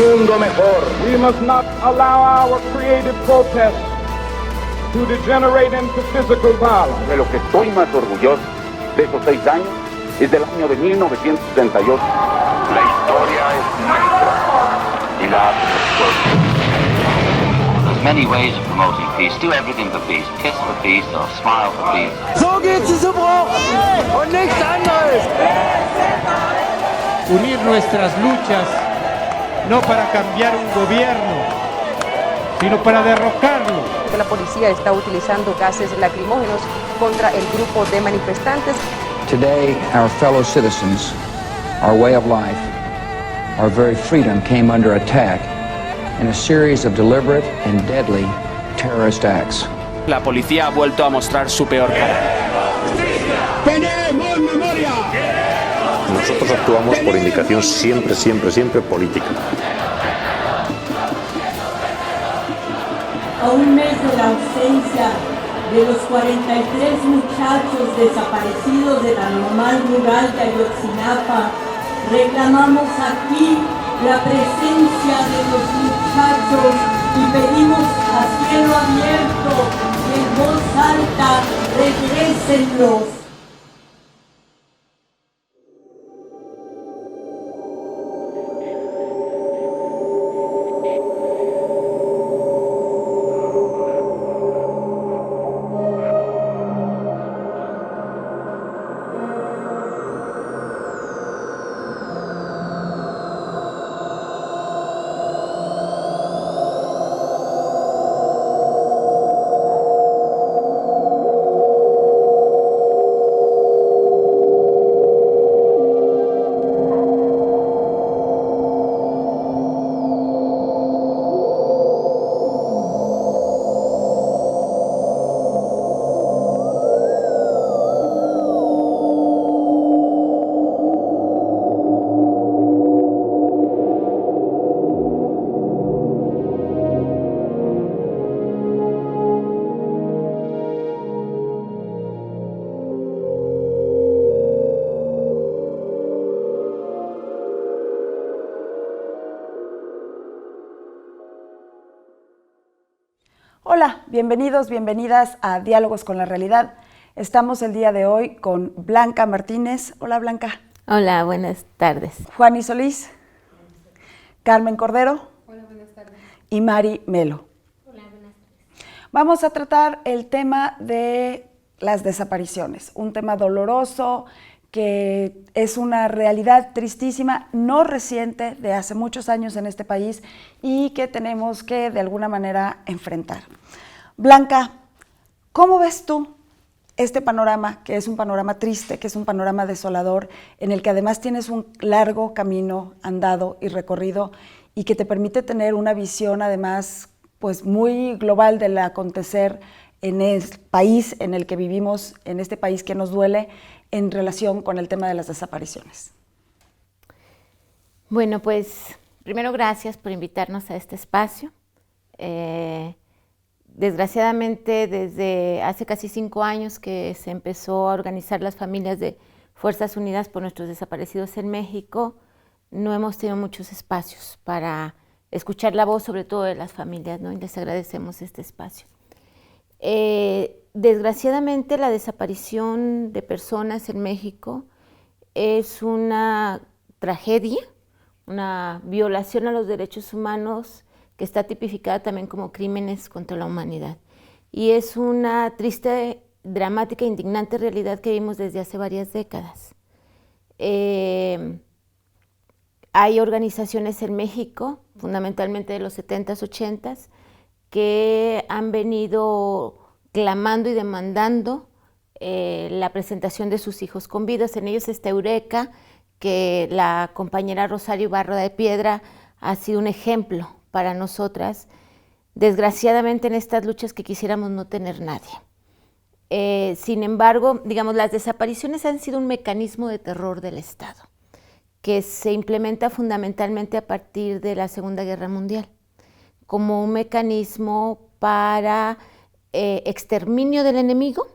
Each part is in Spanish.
mundo mejor. We must not allow our creative protest to degenerate into physical violence. De lo que estoy más orgulloso de esos 6 años es del año de 1968. La historia es nuestra y la There's many ways of promoting peace. Do everything for peace. Kiss for peace or smile for peace. So geht es zum Bruch und nichts anderes. Unir nuestras luchas no para cambiar un gobierno, sino para derrocarlo. La policía está utilizando gases lacrimógenos contra el grupo de manifestantes. Today, our fellow citizens, our way of life, our very freedom came under attack in a series of deliberate and deadly terrorist acts. La policía ha vuelto a mostrar su peor cara. ¡Tenemos memoria! Nosotros actuamos por indicación siempre política. A un mes de la ausencia de los 43 muchachos desaparecidos de la normal rural de Ayotzinapa, reclamamos aquí la presencia de los muchachos y pedimos a cielo abierto y en voz alta, regrésenlos. Hola, bienvenidos, bienvenidas a Diálogos con la Realidad. Estamos el día de hoy con Blanca Martínez. Hola, Blanca. Hola, buenas tardes. Juani Solís. Carmen Cordero. Hola, buenas tardes. Y Mari Melo. Hola, buenas tardes. Vamos a tratar el tema de las desapariciones, un tema doloroso que es una realidad tristísima, no reciente, de hace muchos años en este país y que tenemos que de alguna manera enfrentar. Blanca, ¿cómo ves tú este panorama, que es un panorama triste, que es un panorama desolador, en el que además tienes un largo camino andado y recorrido y que te permite tener una visión además pues muy global del acontecer en el país en el que vivimos, en este país que nos duele, en relación con el tema de las desapariciones? Bueno, pues primero gracias por invitarnos a este espacio. Desgraciadamente desde hace casi 5 años que se empezó a organizar las familias de Fuerzas Unidas por nuestros desaparecidos en México, no hemos tenido muchos espacios para escuchar la voz, sobre todo de las familias, ¿no? Y les agradecemos este espacio. Desgraciadamente la desaparición de personas en México es una tragedia, una violación a los derechos humanos que está tipificada también como crímenes contra la humanidad. Y es una triste, dramática e indignante realidad que vimos desde hace varias décadas. Hay organizaciones en México, fundamentalmente de los 70s, 80s, que han venido clamando y demandando la presentación de sus hijos con vidas. En ellos está Eureka, que la compañera Rosario Ibarra de Piedra ha sido un ejemplo para nosotras, desgraciadamente en estas luchas que quisiéramos no tener nadie. Sin embargo, digamos, las desapariciones han sido un mecanismo de terror del Estado, que se implementa fundamentalmente a partir de la Segunda Guerra Mundial, como un mecanismo para exterminio del enemigo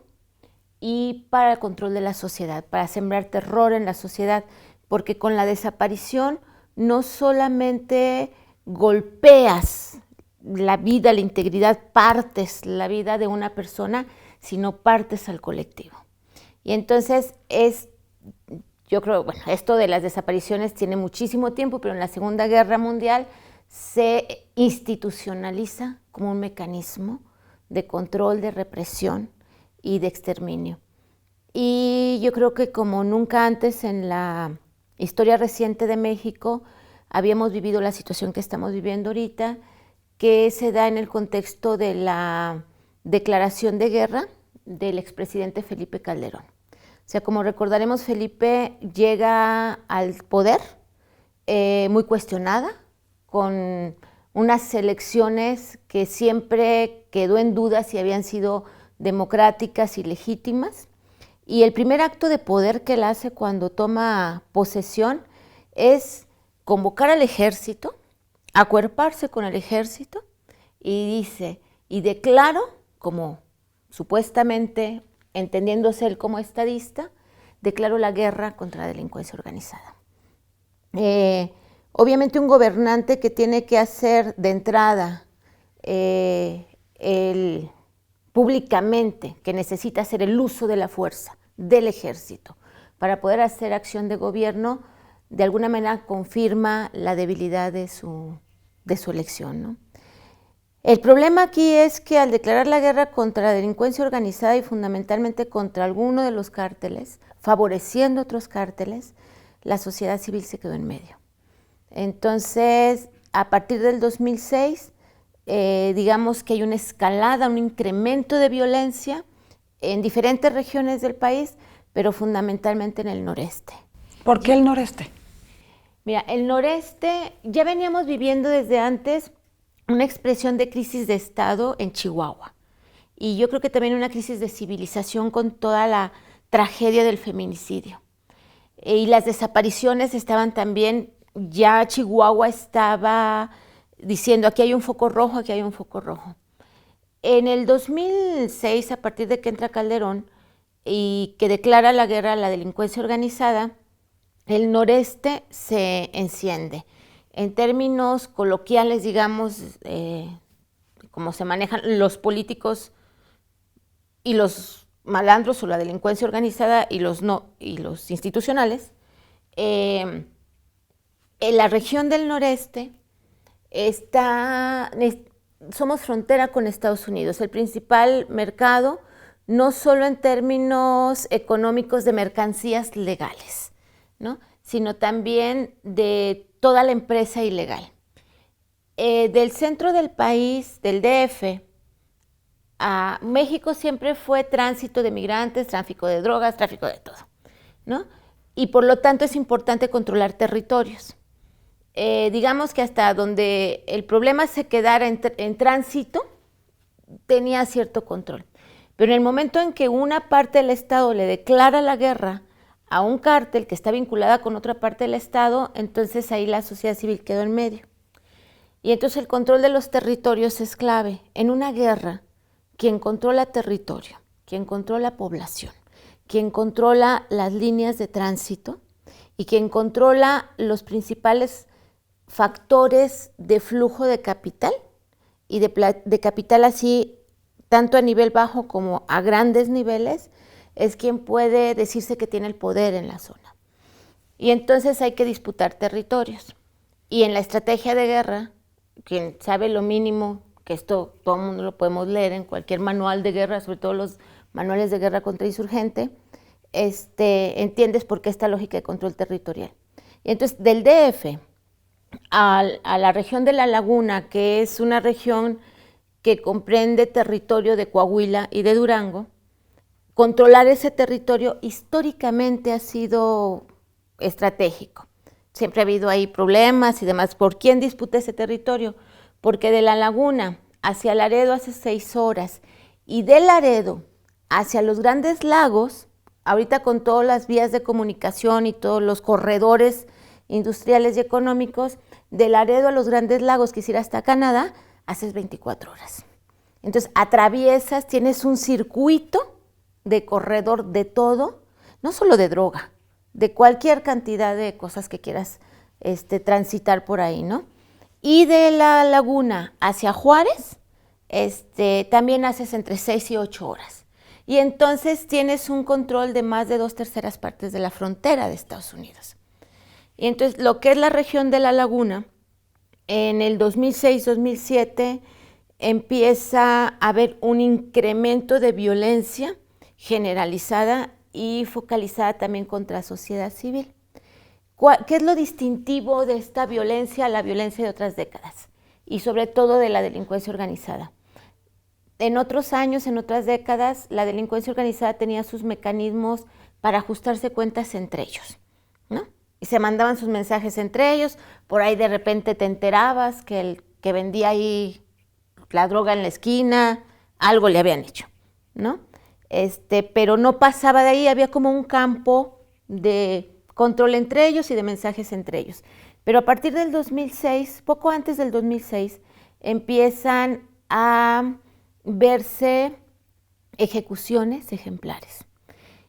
y para el control de la sociedad, para sembrar terror en la sociedad, porque con la desaparición no solamente golpeas la vida, la integridad, partes la vida de una persona, sino partes al colectivo. Y entonces yo creo, bueno, esto de las desapariciones tiene muchísimo tiempo, pero en la Segunda Guerra Mundial se institucionaliza como un mecanismo de control, de represión y de exterminio. Y yo creo que como nunca antes en la historia reciente de México habíamos vivido la situación que estamos viviendo ahorita, que se da en el contexto de la declaración de guerra del expresidente Felipe Calderón. O sea, como recordaremos, Felipe llega al poder muy cuestionada, con unas elecciones que siempre quedó en duda si habían sido democráticas y legítimas. Y el primer acto de poder que él hace cuando toma posesión es convocar al ejército, acuerparse con el ejército y dice, y declaro, como supuestamente entendiéndose él como estadista, declaro la guerra contra la delincuencia organizada. Obviamente un gobernante que tiene que hacer de entrada públicamente que necesita hacer el uso de la fuerza del ejército para poder hacer acción de gobierno, de alguna manera confirma la debilidad de su elección, ¿no? El problema aquí es que al declarar la guerra contra la delincuencia organizada y fundamentalmente contra alguno de los cárteles, favoreciendo otros cárteles, la sociedad civil se quedó en medio. Entonces, a partir del 2006, digamos que hay una escalada, un incremento de violencia en diferentes regiones del país, pero fundamentalmente en el noreste. ¿Por qué el noreste? Mira, el noreste, ya veníamos viviendo desde antes una expresión de crisis de Estado en Chihuahua. Y yo creo que también una crisis de civilización con toda la tragedia del feminicidio. Y las desapariciones estaban también, ya Chihuahua estaba diciendo aquí hay un foco rojo, aquí hay un foco rojo. En el 2006, a partir de que entra Calderón y que declara la guerra a la delincuencia organizada, el noreste se enciende. En términos coloquiales, digamos, como se manejan los políticos y los malandros o la delincuencia organizada y los institucionales, en la región del noreste somos frontera con Estados Unidos, el principal mercado, no solo en términos económicos de mercancías legales, ¿no?, sino también de toda la empresa ilegal. Del centro del país, del DF, a México siempre fue tránsito de migrantes, tráfico de drogas, tráfico de todo, ¿no? Y por lo tanto es importante controlar territorios. Digamos que hasta donde el problema se quedara en tránsito, tenía cierto control. Pero en el momento en que una parte del Estado le declara la guerra a un cártel que está vinculada con otra parte del Estado, entonces ahí la sociedad civil quedó en medio. Y entonces el control de los territorios es clave. En una guerra, quien controla territorio, quien controla población, quien controla las líneas de tránsito y quien controla los principales factores de flujo de capital y de capital así tanto a nivel bajo como a grandes niveles, es quien puede decirse que tiene el poder en la zona. Y entonces hay que disputar territorios. Y en la estrategia de guerra, quien sabe lo mínimo, que esto todo el mundo lo podemos leer en cualquier manual de guerra, sobre todo los manuales de guerra contra insurgente, entiendes por qué esta lógica de control territorial. Y entonces del DF a la región de La Laguna, que es una región que comprende territorio de Coahuila y de Durango, controlar ese territorio históricamente ha sido estratégico. Siempre ha habido ahí problemas y demás. ¿Por quién disputa ese territorio? Porque de La Laguna hacia Laredo hace 6 horas y de Laredo hacia los Grandes Lagos, ahorita con todas las vías de comunicación y todos los corredores industriales y económicos, de Laredo a los Grandes Lagos, que es ir hasta Canadá, haces 24 horas. Entonces atraviesas, tienes un circuito de corredor de todo, no solo de droga, de cualquier cantidad de cosas que quieras transitar por ahí, ¿no? Y de la laguna hacia Juárez, también haces entre 6 y 8 horas. Y entonces tienes un control de más de 2/3 partes de la frontera de Estados Unidos. Y entonces lo que es la región de la laguna, en el 2006-2007 empieza a haber un incremento de violencia generalizada y focalizada también contra la sociedad civil. ¿Qué es lo distintivo de esta violencia a la violencia de otras décadas? Y sobre todo de la delincuencia organizada. En otros años, en otras décadas, la delincuencia organizada tenía sus mecanismos para ajustarse cuentas entre ellos, ¿no? Y se mandaban sus mensajes entre ellos, por ahí de repente te enterabas que el que vendía ahí la droga en la esquina, algo le habían hecho, ¿no? Pero no pasaba de ahí, había como un campo de control entre ellos y de mensajes entre ellos. Pero a partir del 2006, poco antes del 2006, empiezan a verse ejecuciones ejemplares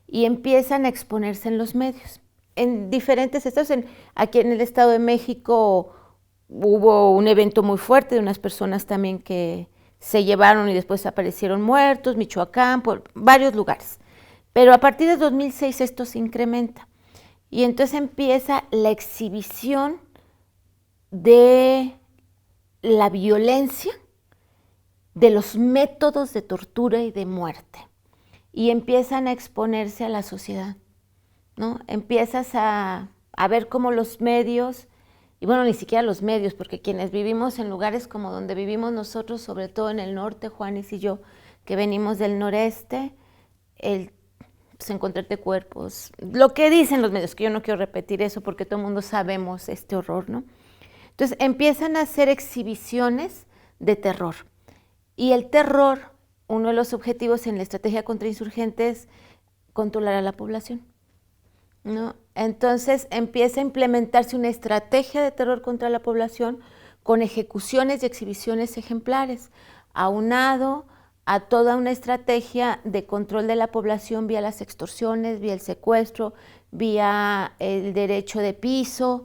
y empiezan a exponerse en los medios. En diferentes estados, aquí en el Estado de México hubo un evento muy fuerte de unas personas también que se llevaron y después aparecieron muertos, Michoacán, por varios lugares. Pero a partir de 2006 esto se incrementa y entonces empieza la exhibición de la violencia, de los métodos de tortura y de muerte, y empiezan a exponerse a la sociedad, ¿no? Empiezas a ver cómo los medios, y bueno, ni siquiera los medios, porque quienes vivimos en lugares como donde vivimos nosotros, sobre todo en el norte, Juanis y yo, que venimos del noreste, pues encontrarte cuerpos, lo que dicen los medios, que yo no quiero repetir eso porque todo el mundo sabemos este horror, ¿no? Entonces empiezan a hacer exhibiciones de terror. Y el terror, uno de los objetivos en la estrategia contra insurgentes es controlar a la población, ¿no? Entonces empieza a implementarse una estrategia de terror contra la población con ejecuciones y exhibiciones ejemplares, aunado a toda una estrategia de control de la población vía las extorsiones, vía el secuestro, vía el derecho de piso.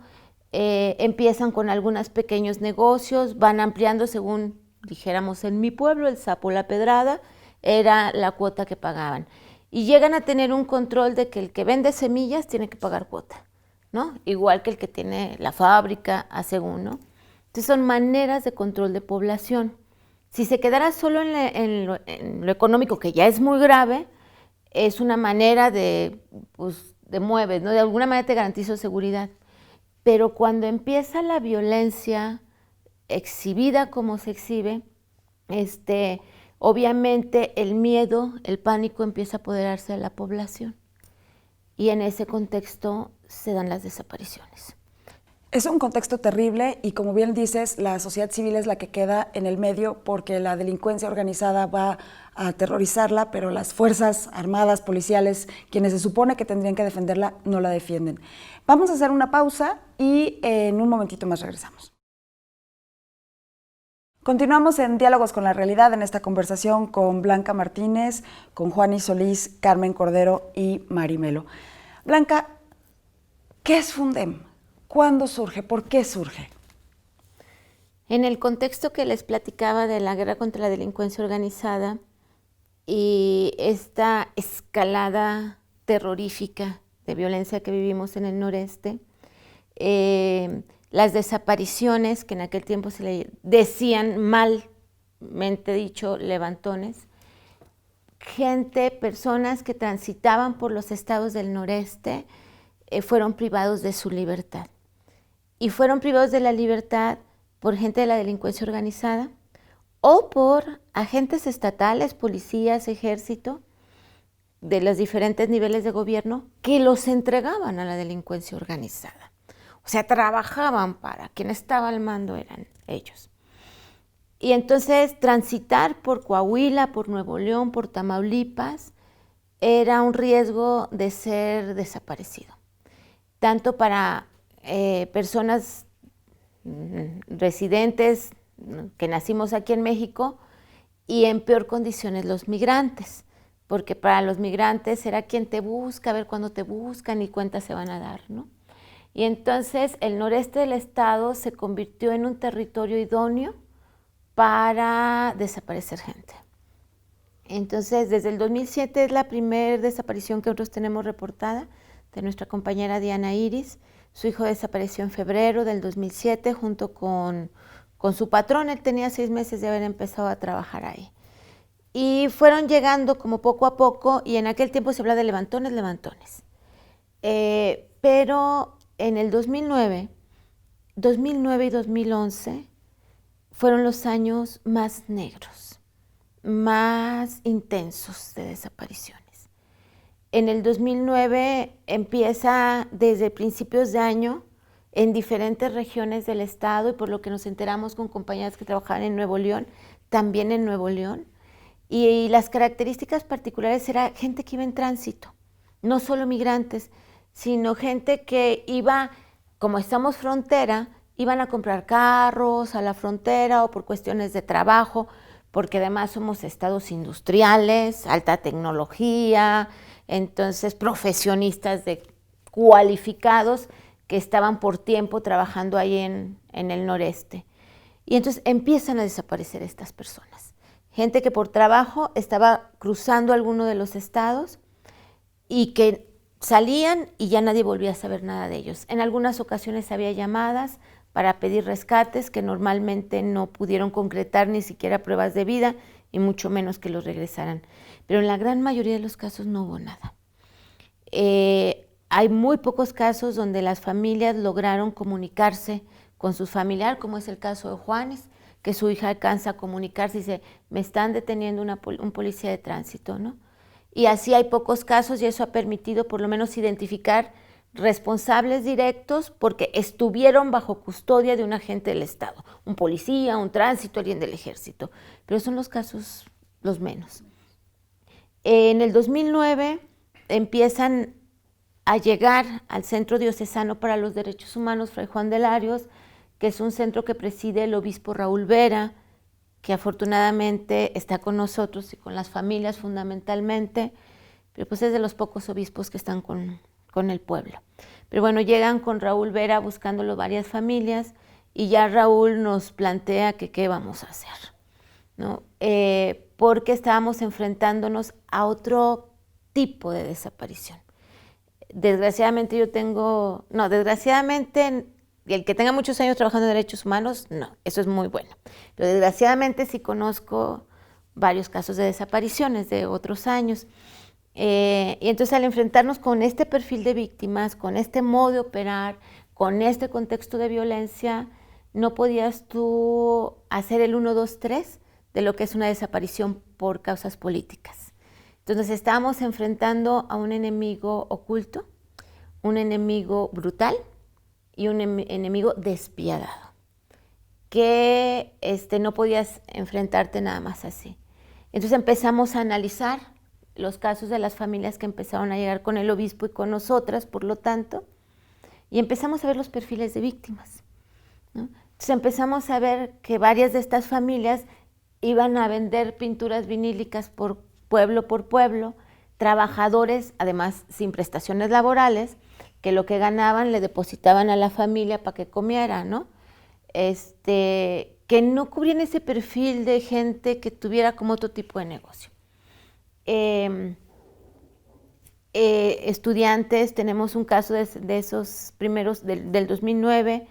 Empiezan con algunos pequeños negocios, van ampliando según, dijéramos en mi pueblo, el sapo la pedrada, era la cuota que pagaban. Y llegan a tener un control de que el que vende semillas tiene que pagar cuota, ¿no? Igual que el que tiene la fábrica, a según, ¿no? Entonces son maneras de control de población. Si se quedara solo en lo económico, que ya es muy grave, es una manera de mueves, ¿no? De alguna manera te garantizo seguridad. Pero cuando empieza la violencia exhibida como se exhibe, obviamente el miedo, el pánico empieza a apoderarse de la población y en ese contexto se dan las desapariciones. Es un contexto terrible y como bien dices, la sociedad civil es la que queda en el medio porque la delincuencia organizada va a aterrorizarla, pero las fuerzas armadas, policiales, quienes se supone que tendrían que defenderla, no la defienden. Vamos a hacer una pausa y en un momentito más regresamos. Continuamos en Diálogos con la Realidad, en esta conversación con Blanca Martínez, con Juanis Solís, Carmen Cordero y Mari Melo. Blanca, ¿qué es Fundem? ¿Cuándo surge? ¿Por qué surge? En el contexto que les platicaba de la guerra contra la delincuencia organizada y esta escalada terrorífica de violencia que vivimos en el noreste, las desapariciones, que en aquel tiempo se le decían malmente dicho levantones, personas que transitaban por los estados del noreste fueron privados de su libertad. Y fueron privados de la libertad por gente de la delincuencia organizada o por agentes estatales, policías, ejército, de los diferentes niveles de gobierno que los entregaban a la delincuencia organizada. O sea, trabajaban para quien estaba al mando eran ellos. Y entonces transitar por Coahuila, por Nuevo León, por Tamaulipas, era un riesgo de ser desaparecido. Tanto para personas residentes que nacimos aquí en México y en peor condiciones los migrantes, porque para los migrantes será quien te busca, a ver cuándo te buscan y cuentas se van a dar, ¿no? Y entonces el noreste del estado se convirtió en un territorio idóneo para desaparecer gente. Entonces, desde el 2007 es la primera desaparición que nosotros tenemos reportada de nuestra compañera Diana Iris. Su hijo desapareció en febrero del 2007 junto con su patrón. Él tenía 6 meses de haber empezado a trabajar ahí. Y fueron llegando como poco a poco, y en aquel tiempo se habla de levantones. Pero en el 2009 y 2011 fueron los años más negros, más intensos de desapariciones. En el 2009 empieza desde principios de año en diferentes regiones del estado, y por lo que nos enteramos con compañeras que trabajaban en Nuevo León, también en Nuevo León, y las características particulares era gente que iba en tránsito, no solo migrantes, sino gente que iba, como estamos frontera, iban a comprar carros a la frontera o por cuestiones de trabajo, porque además somos estados industriales, alta tecnología, entonces profesionistas cualificados que estaban por tiempo trabajando ahí en el noreste. Y entonces empiezan a desaparecer estas personas. Gente que por trabajo estaba cruzando alguno de los estados y que salían y ya nadie volvía a saber nada de ellos. En algunas ocasiones había llamadas para pedir rescates que normalmente no pudieron concretar ni siquiera pruebas de vida y mucho menos que los regresaran. Pero en la gran mayoría de los casos no hubo nada. Hay muy pocos casos donde las familias lograron comunicarse con su familiar, como es el caso de Juanes, que su hija alcanza a comunicarse y dice, me están deteniendo un policía de tránsito, ¿no? Y así hay pocos casos, y eso ha permitido por lo menos identificar responsables directos porque estuvieron bajo custodia de un agente del Estado, un policía, un tránsito, alguien del ejército, pero son los casos los menos. En el 2009 empiezan a llegar al Centro Diocesano para los Derechos Humanos Fray Juan de Larios, que es un centro que preside el obispo Raúl Vera, que afortunadamente está con nosotros y con las familias fundamentalmente, pero pues es de los pocos obispos que están con el pueblo. Pero bueno, llegan con Raúl Vera buscándolo varias familias, y ya Raúl nos plantea que qué vamos a hacer, ¿no? Porque estábamos enfrentándonos a otro tipo de desaparición. Desgraciadamente desgraciadamente, el que tenga muchos años trabajando en derechos humanos, no, eso es muy bueno. Pero desgraciadamente sí conozco varios casos de desapariciones de otros años. Y entonces al enfrentarnos con este perfil de víctimas, con este modo de operar, con este contexto de violencia, no podías tú hacer el 1, 2, 3 de lo que es una desaparición por causas políticas. Entonces estábamos enfrentando a un enemigo oculto, un enemigo brutal y un enemigo despiadado, que no podías enfrentarte nada más así. Entonces empezamos a analizar los casos de las familias que empezaron a llegar con el obispo y con nosotras, por lo tanto, y empezamos a ver los perfiles de víctimas, ¿no? Entonces empezamos a ver que varias de estas familias iban a vender pinturas vinílicas por pueblo, trabajadores, además sin prestaciones laborales, que lo que ganaban le depositaban a la familia para que comiera, ¿no? Que no cubrían ese perfil de gente que tuviera como otro tipo de negocio. Estudiantes, tenemos un caso de esos primeros del 2009,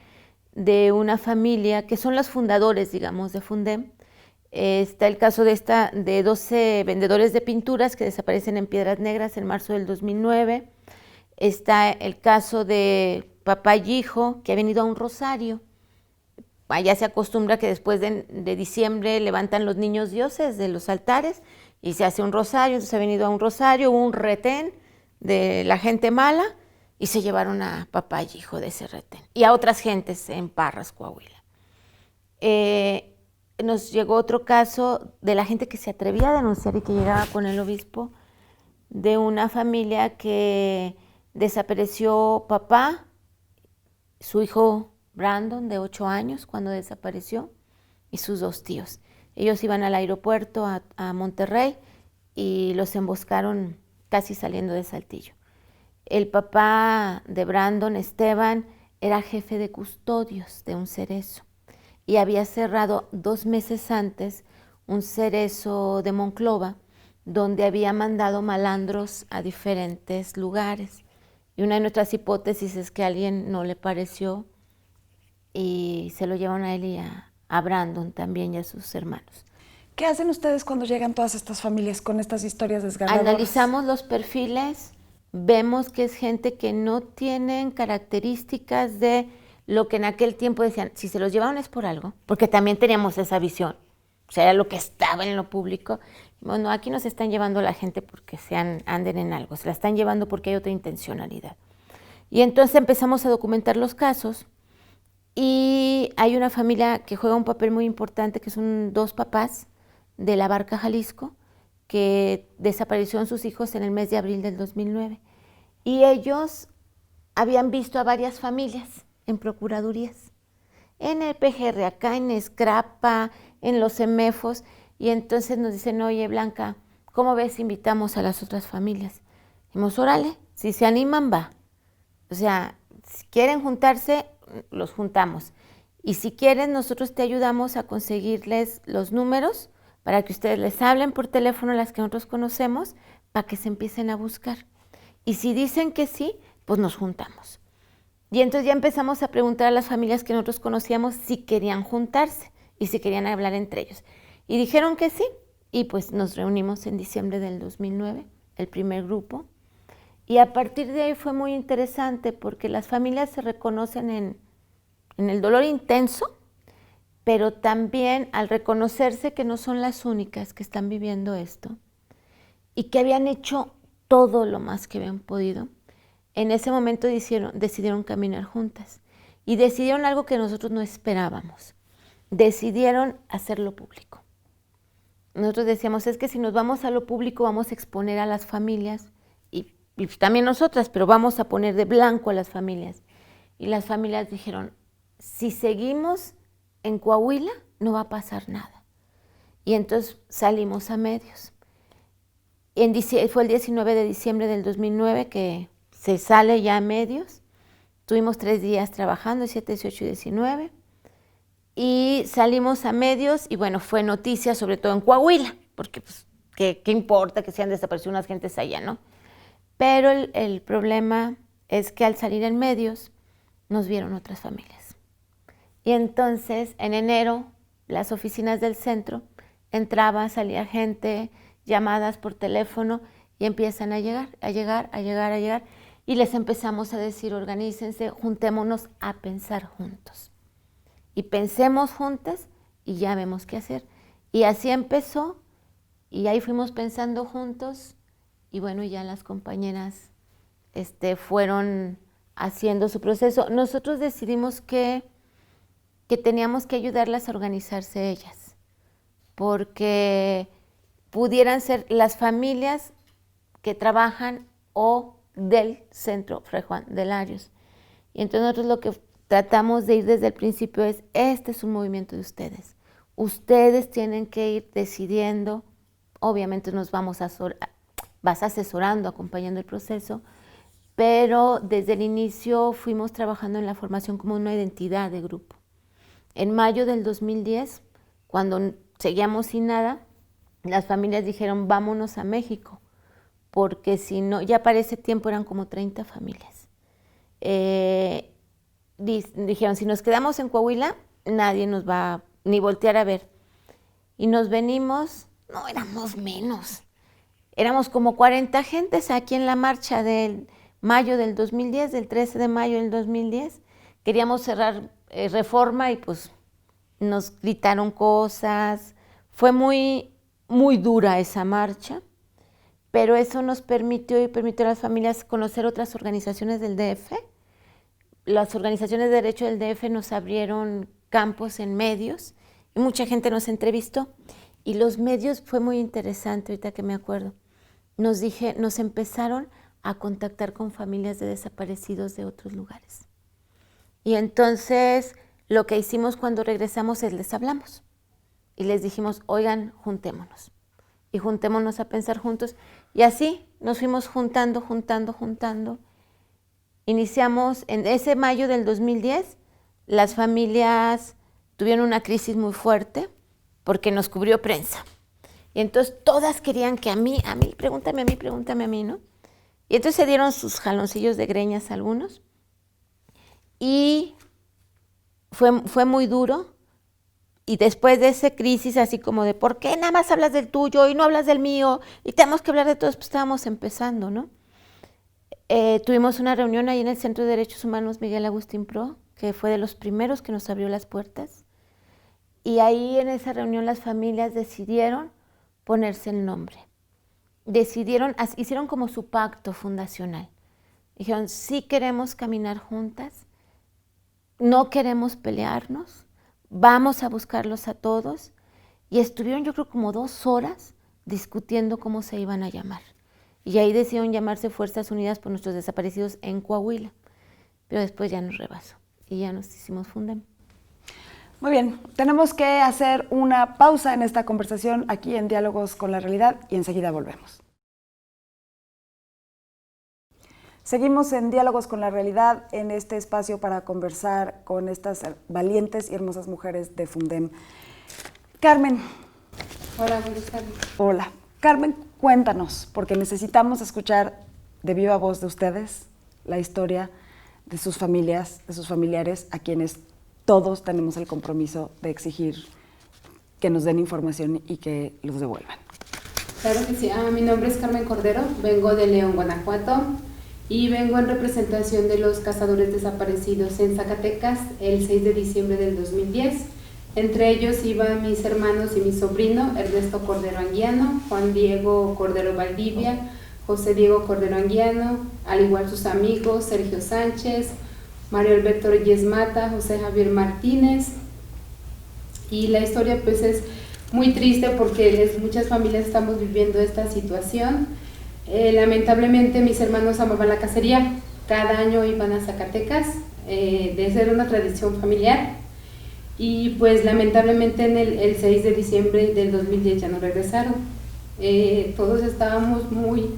de una familia que son los fundadores, digamos, de Fundem. Está el caso de 12 vendedores de pinturas que desaparecen en Piedras Negras en marzo del 2009. Está el caso de papá y hijo que ha venido a un rosario. Allá se acostumbra que después de diciembre levantan los niños dioses de los altares y se hace un rosario. Entonces ha venido a un rosario, hubo un retén de la gente mala y se llevaron a papá y hijo de ese retén y a otras gentes en Parras, Coahuila. Nos llegó otro caso de la gente que se atrevía a denunciar y que llegaba con el obispo, de una familia que desapareció papá, su hijo Brandon, de 8 años, cuando desapareció, y sus 2 tíos. Ellos iban al aeropuerto a Monterrey y los emboscaron casi saliendo de Saltillo. El papá de Brandon, Esteban, era jefe de custodios de un cerezo y había cerrado 2 meses antes un cerezo de Monclova donde había mandado malandros a diferentes lugares. Y una de nuestras hipótesis es que a alguien no le pareció y se lo llevaron a él y a Brandon también y a sus hermanos. ¿Qué hacen ustedes cuando llegan todas estas familias con estas historias desgarradoras? Analizamos los perfiles, vemos que es gente que no tienen características de lo que en aquel tiempo decían, si se los llevaron es por algo, porque también teníamos esa visión, o sea, era lo que estaba en lo público. Bueno, aquí no se están llevando la gente porque anden en algo, se la están llevando porque hay otra intencionalidad. Y entonces empezamos a documentar los casos y hay una familia que juega un papel muy importante, que son 2 papás de La Barca, Jalisco, que desaparecieron sus hijos en el mes de abril del 2009. Y ellos habían visto a varias familias en procuradurías, en el PGR acá, en Escrapa, en los CEMEFOS, y entonces nos dicen, oye Blanca, ¿cómo ves si invitamos a las otras familias? Dijimos, órale, si se animan, va. O sea, si quieren juntarse, los juntamos. Y si quieren, nosotros te ayudamos a conseguirles los números para que ustedes les hablen por teléfono a las que nosotros conocemos, para que se empiecen a buscar. Y si dicen que sí, pues nos juntamos. Y entonces ya empezamos a preguntar a las familias que nosotros conocíamos si querían juntarse y si querían hablar entre ellos. Y dijeron que sí, y pues nos reunimos en diciembre del 2009, el primer grupo. Y a partir de ahí fue muy interesante porque las familias se reconocen en el dolor intenso, pero también al reconocerse que no son las únicas que están viviendo esto y que habían hecho todo lo más que habían podido, en ese momento decidieron caminar juntas y decidieron algo que nosotros no esperábamos. Decidieron hacerlo público. Nosotros decíamos, es que si nos vamos a lo público vamos a exponer a las familias y también nosotras, pero vamos a poner de blanco a las familias. Y las familias dijeron, si seguimos en Coahuila no va a pasar nada. Y entonces salimos a medios. Fue el 19 de diciembre del 2009 que se sale ya a medios. Tuvimos 3 días trabajando, 7, 18 y 19. Y salimos a medios y bueno, fue noticia sobre todo en Coahuila, porque pues, ¿qué importa que se han desaparecido unas gentes allá, no? Pero el problema es que al salir en medios nos vieron otras familias. Y entonces en enero las oficinas del centro entraba, salía gente, llamadas por teléfono y empiezan a llegar y les empezamos a decir, organícense, juntémonos a pensar juntos. Y pensemos juntas y ya vemos qué hacer. Y así empezó y ahí fuimos pensando juntos y bueno, ya las compañeras fueron haciendo su proceso. Nosotros decidimos que teníamos que ayudarlas a organizarse ellas, porque pudieran ser las familias que trabajan o del Centro Fray Juan de Larios. Y entonces nosotros lo que tratamos de ir desde el principio es, este es un movimiento de ustedes. Ustedes tienen que ir decidiendo, obviamente vas asesorando, acompañando el proceso, pero desde el inicio fuimos trabajando en la formación como una identidad de grupo. En mayo del 2010, cuando seguíamos sin nada, las familias dijeron, vámonos a México, porque si no, ya para ese tiempo eran como 30 familias. Dijeron, si nos quedamos en Coahuila, nadie nos va a ni voltear a ver. Y nos venimos, no, éramos menos. Éramos como 40 gentes aquí en la marcha del mayo del 2010, del 13 de mayo del 2010. Queríamos cerrar Reforma y pues nos gritaron cosas. Fue muy, muy dura esa marcha, pero eso nos permitió a las familias conocer otras organizaciones del DF. Las organizaciones de derecho del DF nos abrieron campos en medios y mucha gente nos entrevistó. Y los medios fue muy interesante, ahorita que me acuerdo. Nos empezaron a contactar con familias de desaparecidos de otros lugares. Y entonces lo que hicimos cuando regresamos es les hablamos y les dijimos, oigan, juntémonos. Y juntémonos a pensar juntos. Y así nos fuimos juntando. iniciamos en ese mayo del 2010, las familias tuvieron una crisis muy fuerte porque nos cubrió prensa. Y entonces todas querían que a mí, pregúntame a mí, ¿no? Y entonces se dieron sus jaloncillos de greñas algunos. Y fue muy duro. Y después de esa crisis así como de, ¿por qué nada más hablas del tuyo y no hablas del mío? Y tenemos que hablar de todos, pues estábamos empezando, ¿no? Tuvimos una reunión ahí en el Centro de Derechos Humanos Miguel Agustín Pro, que fue de los primeros que nos abrió las puertas. Y ahí en esa reunión las familias decidieron ponerse el nombre. Hicieron como su pacto fundacional. Dijeron, sí queremos caminar juntas, no queremos pelearnos, vamos a buscarlos a todos. Y estuvieron yo creo como 2 horas discutiendo cómo se iban a llamar. Y ahí decidieron llamarse Fuerzas Unidas por Nuestros Desaparecidos en Coahuila. Pero después ya nos rebasó y ya nos hicimos Fundem. Muy bien, tenemos que hacer una pausa en esta conversación aquí en Diálogos con la Realidad y enseguida volvemos. Seguimos en Diálogos con la Realidad, en este espacio para conversar con estas valientes y hermosas mujeres de Fundem. Carmen. Hola, buenas tardes. Hola. Carmen, cuéntanos, porque necesitamos escuchar de viva voz de ustedes la historia de sus familias, de sus familiares, a quienes todos tenemos el compromiso de exigir que nos den información y que los devuelvan. Claro que sí. Mi nombre es Carmen Cordero, vengo de León, Guanajuato, y vengo en representación de los cazadores desaparecidos en Zacatecas el 6 de diciembre del 2010. Entre ellos iban mis hermanos y mi sobrino, Ernesto Cordero Anguiano, Juan Diego Cordero Valdivia, José Diego Cordero Anguiano, al igual sus amigos, Sergio Sánchez, Mario Alberto Reyes Mata, José Javier Martínez. Y la historia pues es muy triste porque muchas familias estamos viviendo esta situación. Lamentablemente mis hermanos amaban la cacería, cada año iban a Zacatecas, de ser una tradición familiar. Y pues lamentablemente el 6 de diciembre del 2010 ya no regresaron. Todos estábamos muy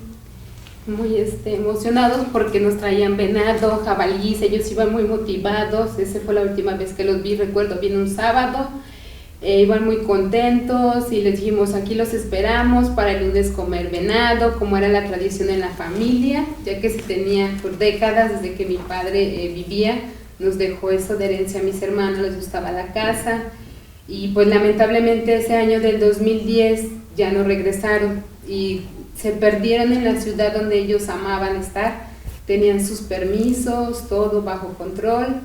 emocionados porque nos traían venado, jabalís, ellos iban muy motivados. Esa fue la última vez que los vi, recuerdo bien, un sábado. Iban muy contentos y les dijimos, aquí los esperamos para el lunes comer venado, como era la tradición en la familia, ya que se tenía por décadas desde que mi padre vivía. Nos dejó eso de herencia a mis hermanos, les gustaba la caza. Y pues lamentablemente ese año del 2010 ya no regresaron y se perdieron en la ciudad donde ellos amaban estar. Tenían sus permisos, todo bajo control.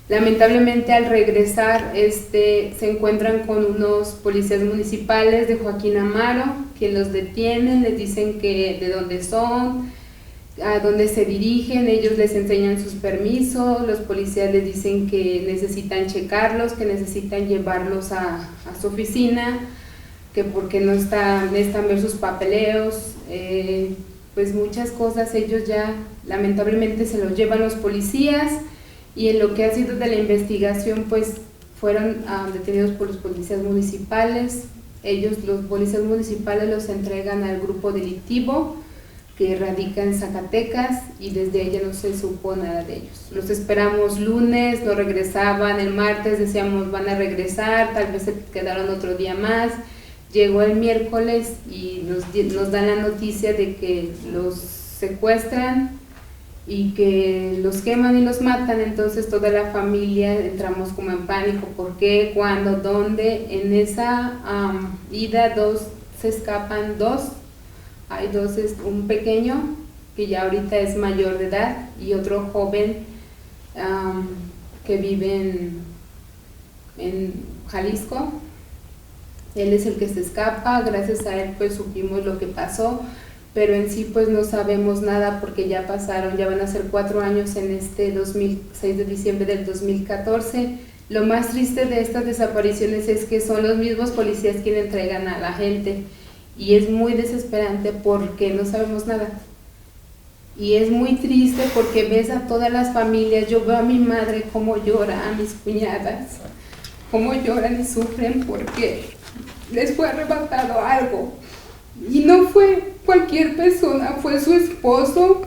Lamentablemente al regresar se encuentran con unos policías municipales de Joaquín Amaro que los detienen, les dicen que de dónde son, a dónde se dirigen, ellos les enseñan sus permisos, los policías les dicen que necesitan checarlos, que necesitan llevarlos a su oficina, que porque necesitan ver sus papeleos, pues muchas cosas ellos ya lamentablemente se los llevan los policías. Y en lo que ha sido de la investigación, pues fueron detenidos por los policías municipales. Ellos, los policías municipales, los entregan al grupo delictivo que radica en Zacatecas y desde ahí ya no se supo nada de ellos. Los esperamos lunes, no regresaban, el martes decíamos van a regresar, tal vez se quedaron otro día más. Llegó el miércoles y nos dan la noticia de que los secuestran y que los queman y los matan. Entonces toda la familia entramos como en pánico. ¿Por qué? ¿Cuándo? ¿Dónde? En esa ida se escapan dos. Hay dos, un pequeño que ya ahorita es mayor de edad y otro joven que vive en Jalisco. Él es el que se escapa, gracias a él pues supimos lo que pasó, pero en sí pues no sabemos nada porque ya van a ser 4 años en este 6 de diciembre del 2014. Lo más triste de estas desapariciones es que son los mismos policías quienes entregan a la gente y es muy desesperante porque no sabemos nada. Y es muy triste porque ves a todas las familias, yo veo a mi madre cómo llora, a mis cuñadas, cómo lloran y sufren porque les fue arrebatado algo. Y no fue cualquier persona, fue su esposo,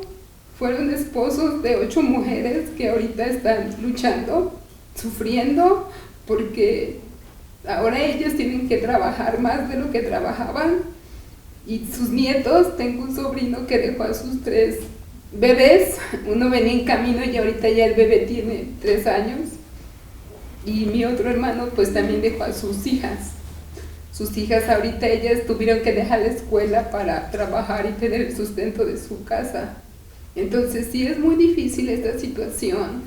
fueron esposos de 8 mujeres que ahorita están luchando, sufriendo, porque ahora ellas tienen que trabajar más de lo que trabajaban. Y sus nietos, tengo un sobrino que dejó a sus 3 bebés, uno venía en camino y ahorita ya el bebé tiene 3 años. Y mi otro hermano pues también dejó a sus hijas. Sus hijas ahorita ellas tuvieron que dejar la escuela para trabajar y tener el sustento de su casa. Entonces sí es muy difícil esta situación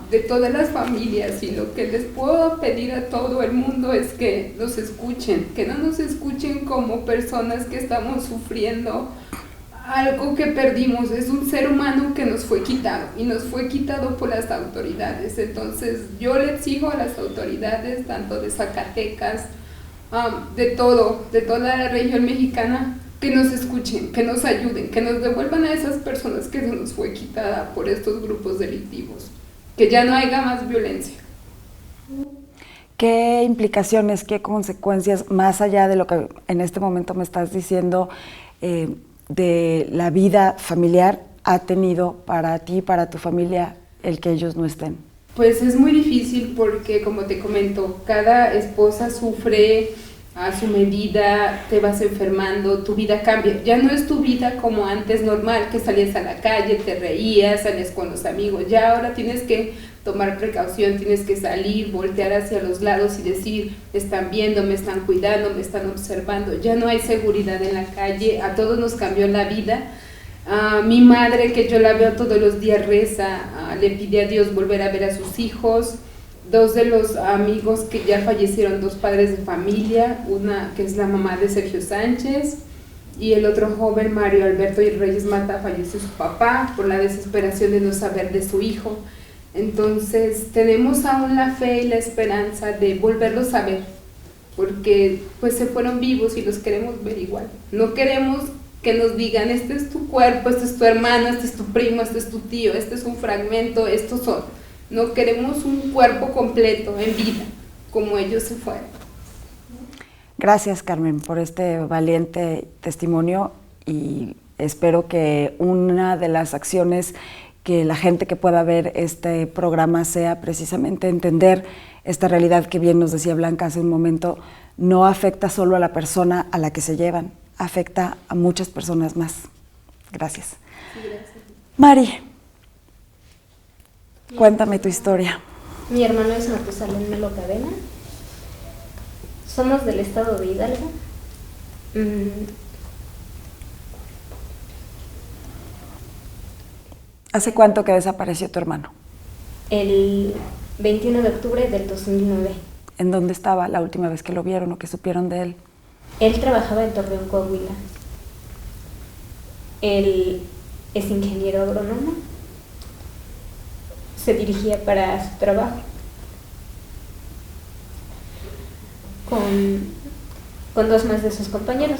de todas las familias, y lo que les puedo pedir a todo el mundo es que nos escuchen, que no nos escuchen como personas que estamos sufriendo algo que perdimos. Es un ser humano que nos fue quitado, y nos fue quitado por las autoridades. Entonces yo le exijo a las autoridades, tanto de Zacatecas, de toda la región mexicana, que nos escuchen, que nos ayuden, que nos devuelvan a esas personas que se nos fue quitada por estos grupos delictivos, que ya no haya más violencia. ¿Qué implicaciones, qué consecuencias, más allá de lo que en este momento me estás diciendo, de la vida familiar ha tenido para ti, para tu familia, el que ellos no estén? Pues es muy difícil porque, como te comento, cada esposa sufre a su medida, te vas enfermando, tu vida cambia. Ya no es tu vida como antes normal, que salías a la calle, te reías, salías con los amigos. Ya ahora tienes que tomar precaución, tienes que salir, voltear hacia los lados y decir, me están viendo, me están cuidando, me están observando. Ya no hay seguridad en la calle, a todos nos cambió la vida. Mi madre, que yo la veo todos los días, reza, le pide a Dios volver a ver a sus hijos. 2 de los amigos que ya fallecieron, 2 padres de familia, una que es la mamá de Sergio Sánchez, y el otro joven, Mario Alberto y Reyes Mata, falleció su papá por la desesperación de no saber de su hijo. Entonces tenemos aún la fe y la esperanza de volverlos a ver, porque pues se fueron vivos y los queremos ver igual. No queremos que nos digan, este es tu cuerpo, este es tu hermano, este es tu primo, este es tu tío, este es un fragmento, estos son. No queremos un cuerpo completo en vida, como ellos se fueron. Gracias, Carmen, por este valiente testimonio, y espero que una de las acciones que la gente que pueda ver este programa sea precisamente entender esta realidad que bien nos decía Blanca hace un momento. No afecta solo a la persona a la que se llevan, afecta a muchas personas más. Gracias. Sí, gracias. Mari, cuéntame tu historia. Mi hermano es Matusalén Melo Cadena. Somos del estado de Hidalgo. ¿Hace cuánto que desapareció tu hermano? El 21 de octubre del 2009. ¿En dónde estaba la última vez que lo vieron o que supieron de él? Él trabajaba en Torreón, Coahuila. Él es ingeniero agrónomo. Se dirigía para su trabajo con 2 más de sus compañeros,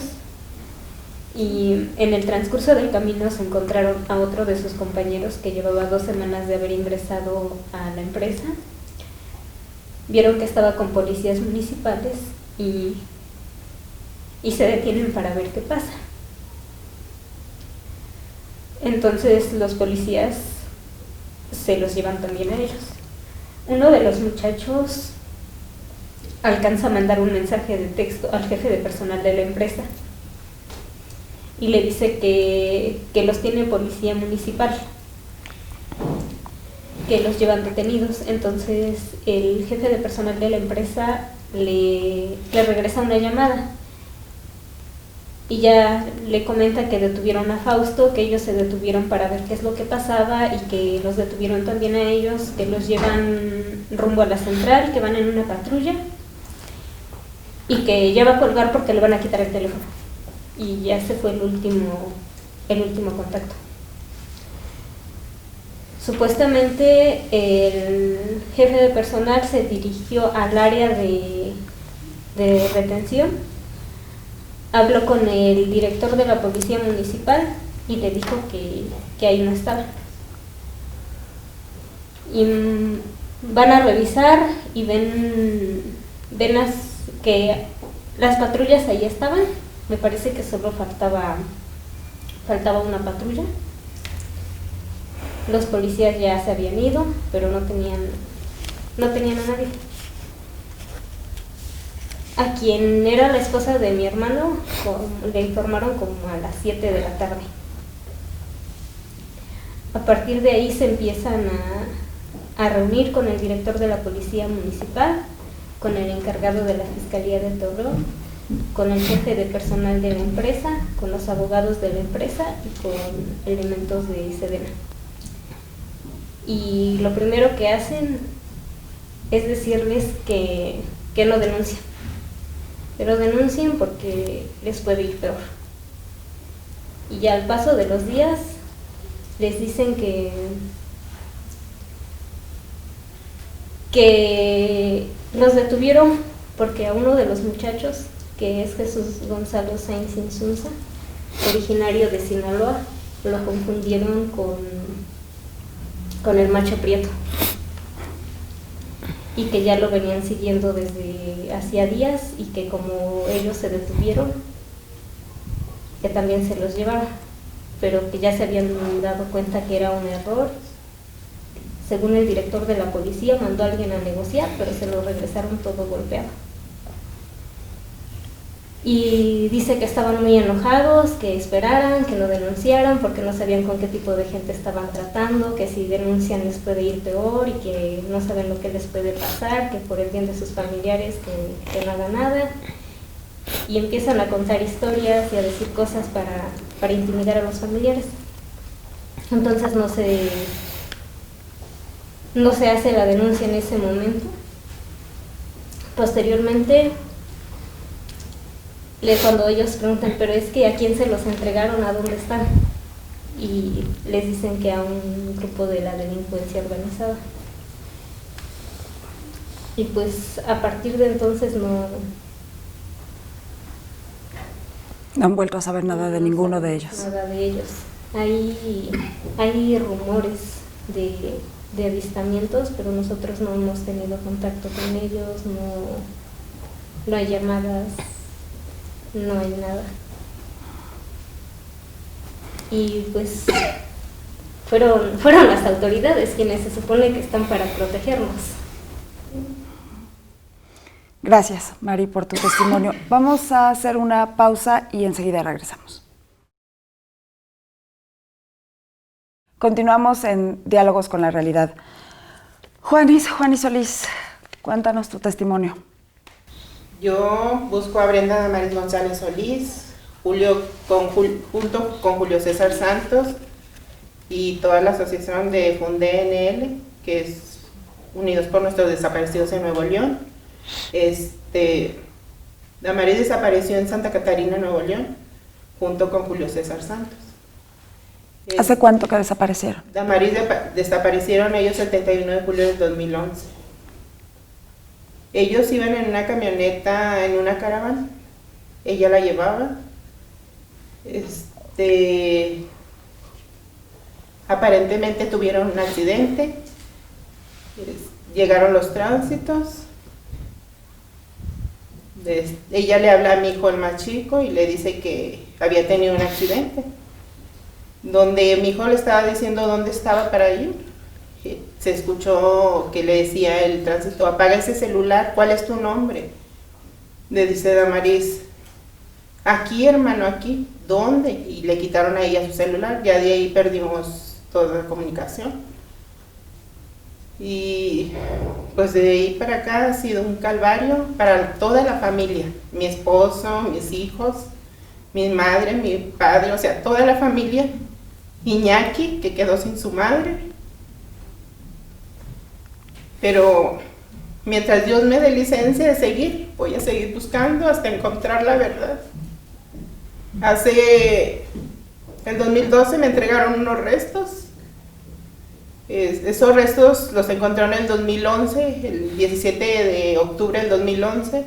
y en el transcurso del camino se encontraron a otro de sus compañeros que llevaba 2 semanas de haber ingresado a la empresa. Vieron que estaba con policías municipales y se detienen para ver qué pasa. Entonces los policías se los llevan también a ellos. Uno de los muchachos alcanza a mandar un mensaje de texto al jefe de personal de la empresa y le dice que los tiene policía municipal, que los llevan detenidos. Entonces el jefe de personal de la empresa le regresa una llamada y ya le comenta que detuvieron a Fausto, que ellos se detuvieron para ver qué es lo que pasaba y que los detuvieron también a ellos, que los llevan rumbo a la central, que van en una patrulla y que ya va a colgar porque le van a quitar el teléfono. Y ya se fue el último contacto. Supuestamente el jefe de personal se dirigió al área de retención, habló con el director de la policía municipal y le dijo que ahí no estaba. Y van a revisar y ven que las patrullas ahí estaban. Me parece que solo faltaba una patrulla. Los policías ya se habían ido, pero no tenían a nadie. A quien era la esposa de mi hermano le informaron como a las 7 de la tarde. A partir de ahí se empiezan a reunir con el director de la Policía Municipal, con el encargado de la Fiscalía de Torreón, con el jefe de personal de la empresa, con los abogados de la empresa y con elementos de Sedena. Y lo primero que hacen es decirles que no denuncien. Pero denuncien porque les puede ir peor. Y ya al paso de los días les dicen que los detuvieron porque a uno de los muchachos, que es Jesús Gonzalo Sainz Insunza, originario de Sinaloa, lo confundieron con el Macho Prieto. Y que ya lo venían siguiendo desde hacía días y que como ellos se detuvieron, que también se los llevaron, pero que ya se habían dado cuenta que era un error. Según el director de la policía, mandó a alguien a negociar, pero se lo regresaron todo golpeado. Y dice que estaban muy enojados, que esperaran, que no denunciaran porque no sabían con qué tipo de gente estaban tratando, que si denuncian les puede ir peor y que no saben lo que les puede pasar, que por el bien de sus familiares que no hagan nada. Y empiezan a contar historias y a decir cosas para intimidar a los familiares. Entonces no se hace la denuncia en ese momento. Posteriormente, cuando ellos preguntan, pero es que ¿a quién se los entregaron? ¿A dónde están? Y les dicen que a un grupo de la delincuencia organizada. Y pues a partir de entonces no han vuelto a saber nada de ninguno de ellos. Nada de ellos. Hay rumores de avistamientos, pero nosotros no hemos tenido contacto con ellos, no hay llamadas, no hay nada. Y pues fueron las autoridades quienes se supone que están para protegernos. Gracias, Mari, por tu testimonio. Vamos a hacer una pausa y enseguida regresamos. Continuamos en Diálogos con la Realidad. Juanis Solís, cuéntanos tu testimonio. Yo busco a Brenda Damaris González Solís, junto con Julio César Santos y toda la asociación de FUNDNL, que es Unidos por Nuestros Desaparecidos en Nuevo León. Damaris desapareció en Santa Catarina, Nuevo León, junto con Julio César Santos. ¿Hace cuánto que desaparecieron? Damaris desaparecieron ellos el 31 de julio del 2011. Ellos iban en una camioneta, en una caravana. Ella la llevaba. Aparentemente tuvieron un accidente. Llegaron los tránsitos. Ella le habla a mi hijo, el más chico, y le dice que había tenido un accidente, donde mi hijo le estaba diciendo dónde estaba para ir. Se escuchó que le decía el tránsito: apaga ese celular, ¿cuál es tu nombre? Le dice Damaris: aquí, hermano, aquí. ¿Dónde? Y le quitaron a ella su celular. Ya de ahí perdimos toda la comunicación. Y pues de ahí para acá ha sido un calvario para toda la familia, mi esposo, mis hijos, mi madre, mi padre, o sea, toda la familia. Iñaki, que quedó sin su madre. Pero mientras Dios me dé licencia de seguir, voy a seguir buscando hasta encontrar la verdad. El 2012 me entregaron unos restos. Esos restos los encontraron en el 2011, el 17 de octubre del 2011.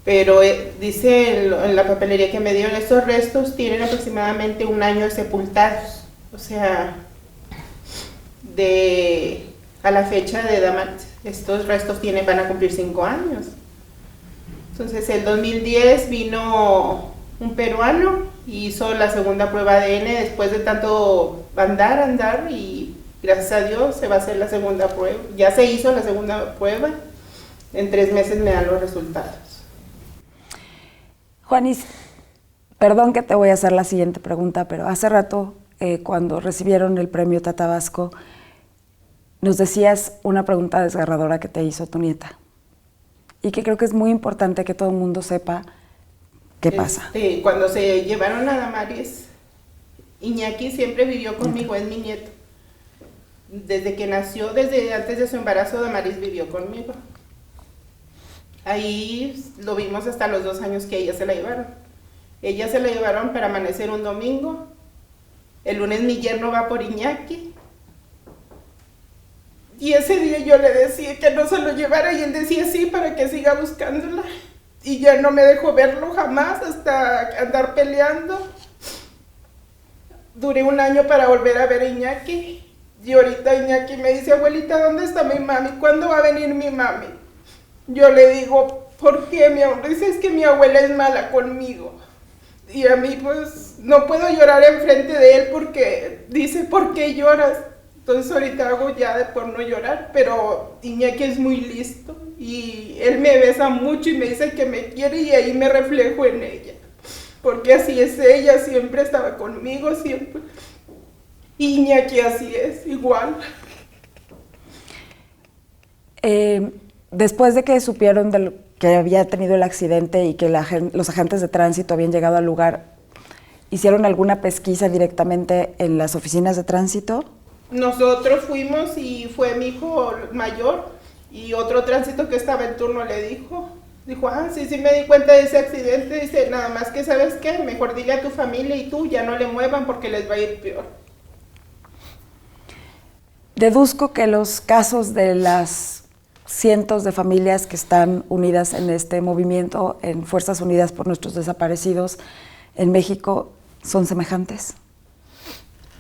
Pero dice en la papelería que me dieron, estos restos tienen aproximadamente un año sepultados. O sea, a la fecha de Damaris, estos restos van a cumplir 5 años. Entonces, el 2010 vino un peruano hizo la segunda prueba de ADN después de tanto andar y gracias a Dios se va a hacer la segunda prueba. Ya se hizo la segunda prueba, en 3 meses me dan los resultados. Juanis, perdón que te voy a hacer la siguiente pregunta, pero hace rato cuando recibieron el premio Tata Vasco, nos decías una pregunta desgarradora que te hizo tu nieta y que creo que es muy importante que todo el mundo sepa qué pasa. Cuando se llevaron a Damaris, Iñaki siempre vivió conmigo, es mi nieto. Desde que nació, desde antes de su embarazo, Damaris vivió conmigo. Ahí lo vimos hasta los 2 años que ella se la llevaron. Ella se la llevaron para amanecer un domingo. El lunes mi yerno va por Iñaki. Y ese día yo le decía que no se lo llevara y él decía sí para que siga buscándola. Y ya no me dejó verlo jamás hasta andar peleando. Duré 1 año para volver a ver a Iñaki. Y ahorita Iñaki me dice, abuelita, ¿dónde está mi mami? ¿Cuándo va a venir mi mami? Yo le digo, ¿por qué, mi amor? Dice, es que mi abuela es mala conmigo. Y a mí, pues, no puedo llorar enfrente de él porque dice, ¿por qué lloras? Entonces ahorita hago ya de por no llorar, pero Iñaki es muy listo y él me besa mucho y me dice que me quiere y ahí me reflejo en ella. Porque así es ella, siempre estaba conmigo, siempre. Iñaki así es, igual. Después de que supieron que había tenido el accidente y que los agentes de tránsito habían llegado al lugar, ¿hicieron alguna pesquisa directamente en las oficinas de tránsito? Nosotros fuimos y fue mi hijo mayor y otro tránsito que estaba en turno le dijo, sí me di cuenta de ese accidente, dice, nada más que ¿sabes qué? Mejor dile a tu familia y tú ya no le muevan porque les va a ir peor. Deduzco que los casos de las cientos de familias que están unidas en este movimiento, en Fuerzas Unidas por Nuestros Desaparecidos en México, son semejantes.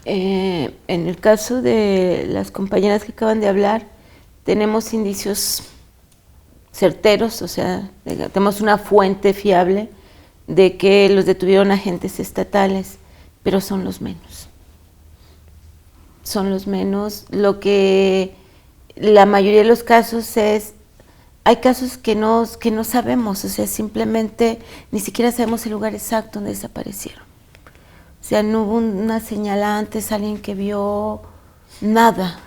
En el caso de las compañeras que acaban de hablar, tenemos indicios certeros, o sea, tenemos una fuente fiable de que los detuvieron agentes estatales, pero son los menos. Son los menos. Lo que la mayoría de los casos es, hay casos que no sabemos, o sea, simplemente ni siquiera sabemos el lugar exacto donde desaparecieron. O sea, no hubo una señal antes, alguien que vio nada.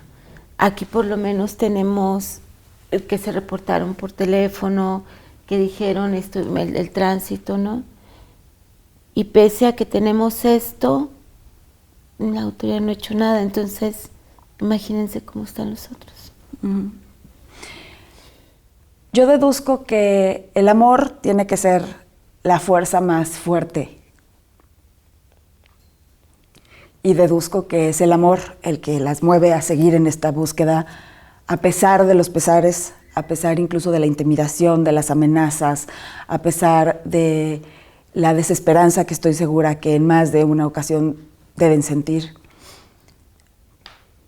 Aquí por lo menos tenemos que se reportaron por teléfono, que dijeron esto, el tránsito, ¿no? Y pese a que tenemos esto, la autoridad no ha hecho nada, entonces imagínense cómo están los otros. Yo deduzco que el amor tiene que ser la fuerza más fuerte. Y deduzco que es el amor el que las mueve a seguir en esta búsqueda, a pesar de los pesares, a pesar incluso de la intimidación, de las amenazas, a pesar de la desesperanza que estoy segura que en más de una ocasión deben sentir.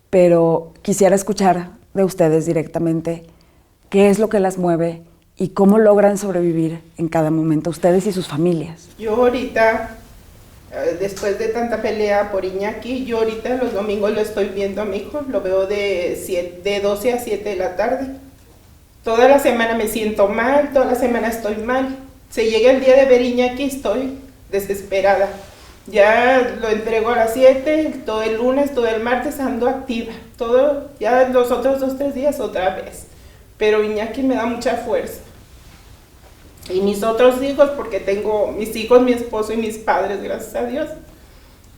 Pero quisiera escuchar de ustedes directamente qué es lo que las mueve y cómo logran sobrevivir en cada momento, ustedes y sus familias. Yo ahorita, después de tanta pelea por Iñaki, yo ahorita los domingos lo estoy viendo a mi hijo, lo veo de 12 a 7 de la tarde. Toda la semana me siento mal, toda la semana estoy mal. Se llega el día de ver Iñaki, estoy desesperada. Ya lo entrego a las 7, todo el lunes, todo el martes ando activa. Todo, ya los otros 2, 3 días otra vez. Pero Iñaki me da mucha fuerza. Y mis otros hijos, porque tengo mis hijos, mi esposo y mis padres, gracias a Dios,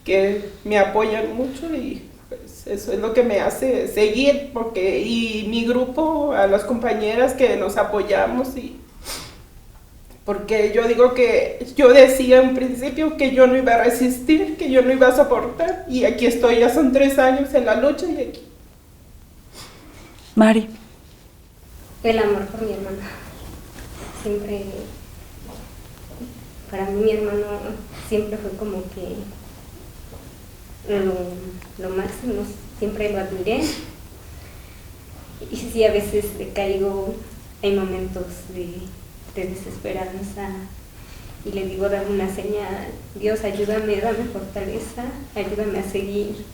que me apoyan mucho y pues eso es lo que me hace seguir, y mi grupo, a las compañeras que nos apoyamos, y porque yo digo que yo decía en principio que yo no iba a resistir, que yo no iba a soportar, y aquí estoy, ya son 3 años en la lucha y aquí. Mari. El amor por mi hermana. Siempre, para mí mi hermano siempre fue como que lo máximo, siempre lo admiré. Y sí, a veces decaigo, hay momentos de desesperanza, y le digo, dame una señal, Dios, ayúdame, dame fortaleza, ayúdame a seguir,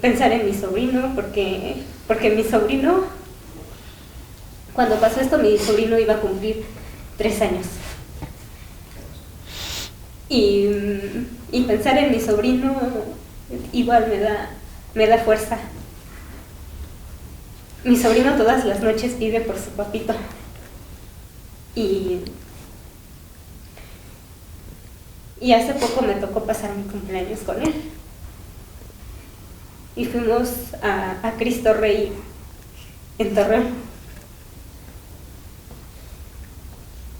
pensar en mi sobrino, porque mi sobrino, cuando pasó esto, mi sobrino iba a cumplir 3 años. Y pensar en mi sobrino igual me da fuerza. Mi sobrino todas las noches pide por su papito. Y hace poco me tocó pasar mi cumpleaños con él. Y fuimos a Cristo Rey en Torreón.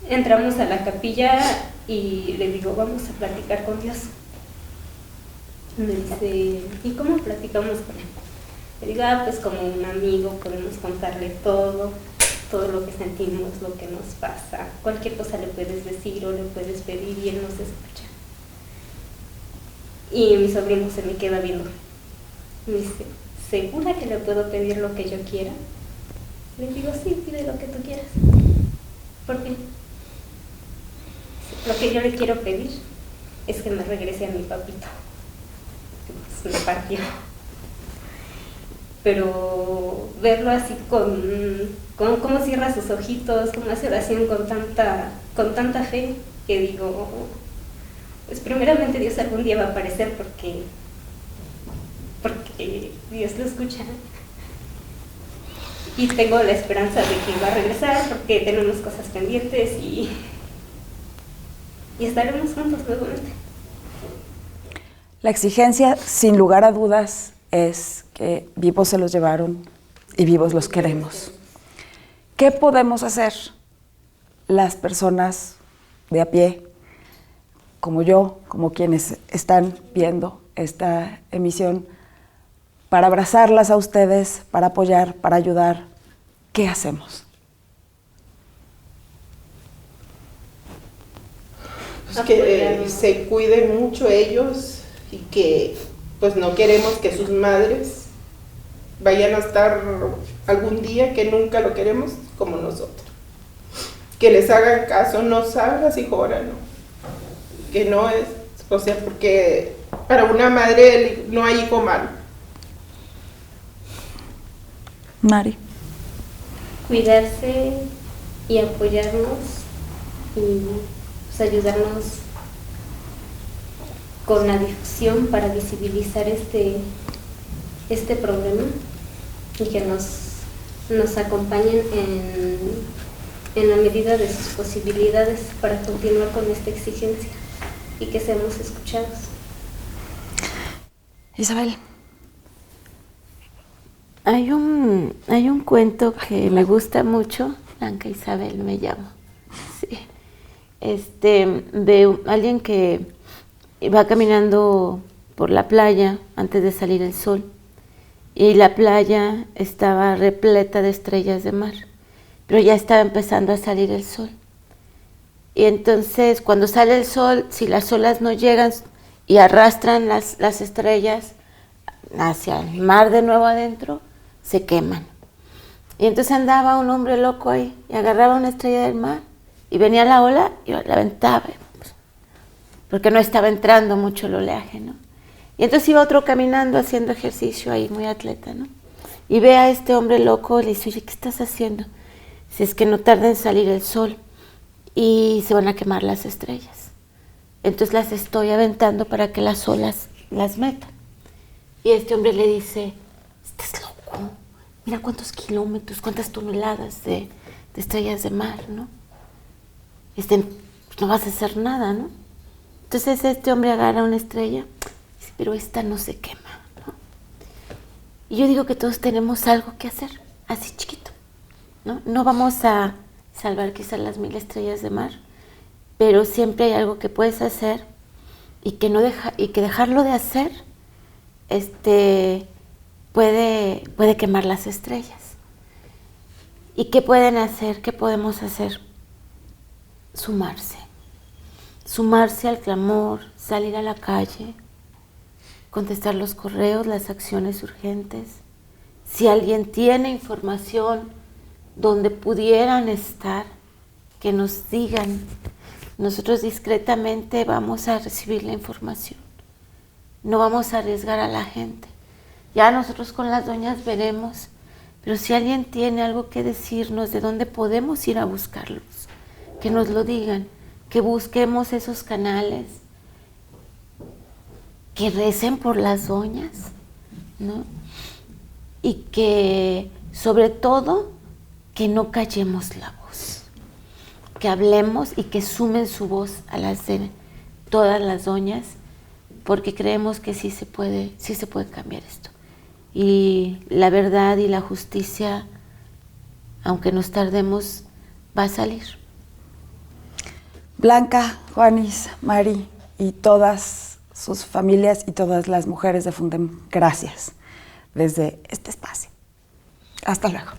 Entramos a la capilla y le digo, vamos a platicar con Dios. Me dice, ¿y cómo platicamos con él? Le digo, pues como un amigo, podemos contarle todo lo que sentimos, lo que nos pasa. Cualquier cosa le puedes decir o le puedes pedir y él nos escucha. Y mi sobrino se me queda viendo. Me dice, ¿segura que le puedo pedir lo que yo quiera? Le digo, sí, pide lo que tú quieras. ¿Por qué? Lo que yo le quiero pedir es que me regrese a mi papito. Pues me partió. Pero verlo así con cómo cierra sus ojitos, cómo hace oración con tanta fe, que digo, pues primeramente Dios algún día va a aparecer porque Dios lo escucha. Y tengo la esperanza de que va a regresar porque tenemos cosas pendientes y estaremos juntos nuevamente. La exigencia, sin lugar a dudas, es que vivos se los llevaron y vivos los queremos. ¿Qué podemos hacer las personas de a pie, como yo, como quienes están viendo esta emisión, para abrazarlas a ustedes, para apoyar, para ayudar? ¿Qué hacemos? Pues que se cuiden mucho ellos y que pues no queremos que sus madres vayan a estar algún día, que nunca lo queremos, como nosotros. Que les hagan caso, no salgas y jora, ¿no? Que no es, o sea, porque para una madre no hay hijo malo. Mari. Cuidarse y apoyarnos y pues, ayudarnos con la difusión para visibilizar este problema y que nos acompañen en la medida de sus posibilidades para continuar con esta exigencia y que seamos escuchados. Isabel. Hay un cuento que me gusta mucho, Blanca Isabel me llamo, sí. De alguien que iba caminando por la playa antes de salir el sol y la playa estaba repleta de estrellas de mar, pero ya estaba empezando a salir el sol. Y entonces cuando sale el sol, si las olas no llegan y arrastran las estrellas hacia el mar de nuevo adentro, se queman. Y entonces andaba un hombre loco ahí y agarraba una estrella del mar y venía la ola y la aventaba, porque no estaba entrando mucho el oleaje, ¿no? Y entonces iba otro caminando haciendo ejercicio ahí, muy atleta, ¿no? Y ve a este hombre loco y le dice, oye, ¿qué estás haciendo? Si es que no tarda en salir el sol y se van a quemar las estrellas. Entonces las estoy aventando para que las olas las metan. Y este hombre le dice, estás loco, mira cuántos kilómetros, cuántas toneladas de estrellas de mar, ¿no? Pues no vas a hacer nada, ¿no? Entonces este hombre agarra una estrella y dice, pero esta no se quema, ¿no? Y yo digo que todos tenemos algo que hacer, así chiquito, ¿no? No vamos a salvar quizás las 1000 estrellas de mar, pero siempre hay algo que puedes hacer y que dejarlo de hacer puede quemar las estrellas. ¿Y qué pueden hacer? ¿Qué podemos hacer? Sumarse al clamor, salir a la calle, contestar los correos, las acciones urgentes. Si alguien tiene información donde pudieran estar, que nos digan, Nosotros discretamente vamos a recibir la información. No vamos a arriesgar a la gente. Ya nosotros con las doñas veremos, pero si alguien tiene algo que decirnos de dónde podemos ir a buscarlos, que nos lo digan, que busquemos esos canales, que recen por las doñas, ¿no? Y que, sobre todo, que no callemos la voz, que hablemos y que sumen su voz a las de todas las doñas, porque creemos que sí se puede cambiar esto. Y la verdad y la justicia, aunque nos tardemos, va a salir. Blanca, Juanis, Mari y todas sus familias y todas las mujeres de Fundem, gracias desde este espacio. Hasta luego.